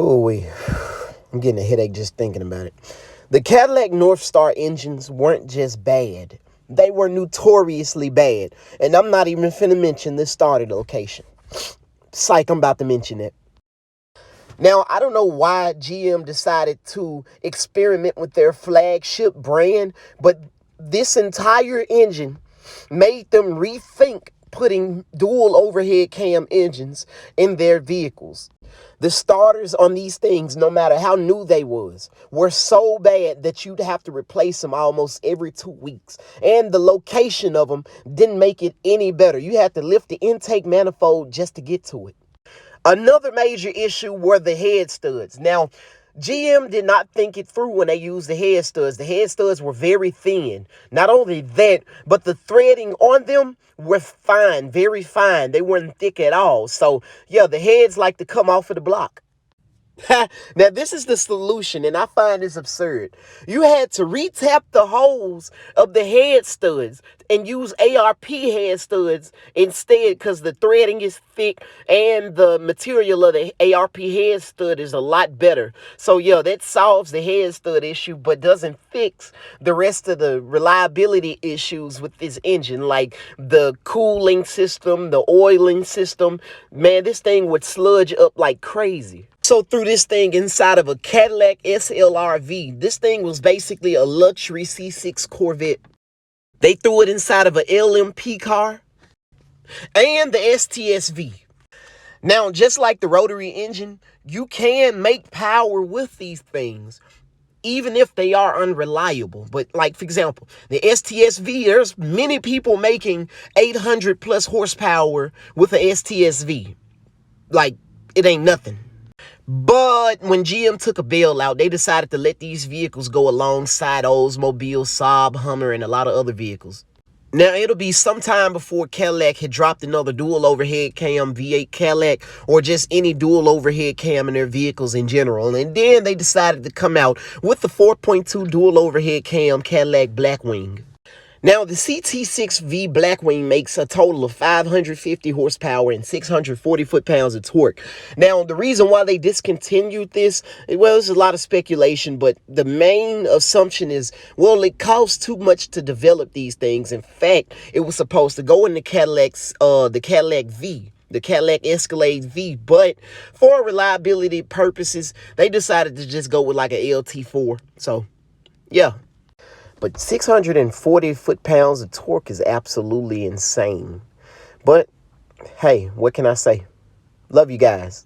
Oh, I'm getting a headache just thinking about it. The Cadillac Northstar engines weren't just bad. They were notoriously bad. And I'm not even finna mention the starter location. Psych, I'm about to mention it. Now, I don't know why GM decided to experiment with their flagship brand, but this entire engine made them rethink putting dual overhead cam engines in their vehicles. The starters on these things, no matter how new they were so bad that you'd have to replace them almost every 2 weeks. And the location of them didn't make it any better. You had to lift the intake manifold just to get to it. Another major issue were the head studs. Now, GM did not think it through when they used the head studs. The head studs were very thin. Not only that, but the threading on them were fine, very fine. They weren't thick at all. So, yeah, the heads like to come off of the block. Now, this is the solution, and I find this absurd. You had to retap the holes of the head studs and use ARP head studs instead because the threading is thick and the material of the ARP head stud is a lot better. So, yeah, that solves the head stud issue but doesn't fix the rest of the reliability issues with this engine, like the cooling system, the oiling system. Man, this thing would sludge up like crazy. So threw this thing inside of a Cadillac SLR-V. This thing was basically a luxury C6 Corvette. They threw it inside of a LMP car and the STS-V. Now, just like the rotary engine, you can make power with these things, even if they are unreliable. But like, for example, the STS-V, there's many people making 800 plus horsepower with a STS-V. Like, it ain't nothing. But when GM took a bailout, they decided to let these vehicles go alongside Oldsmobile, Saab, Hummer, and a lot of other vehicles. Now, it'll be some time before Cadillac had dropped another dual overhead cam V8 Cadillac or just any dual overhead cam in their vehicles in general. And then they decided to come out with the 4.2 dual overhead cam Cadillac Blackwing. Now, the CT6V Blackwing makes a total of 550 horsepower and 640 foot-pounds of torque. Now, the reason why they discontinued this, well, there's a lot of speculation, but the main assumption is, well, it costs too much to develop these things. In fact, it was supposed to go in the Cadillac V, the Cadillac Escalade V, but for reliability purposes, they decided to just go with like a LT4. So, yeah. But 640 foot-pounds of torque is absolutely insane. But, hey, what can I say? Love you guys.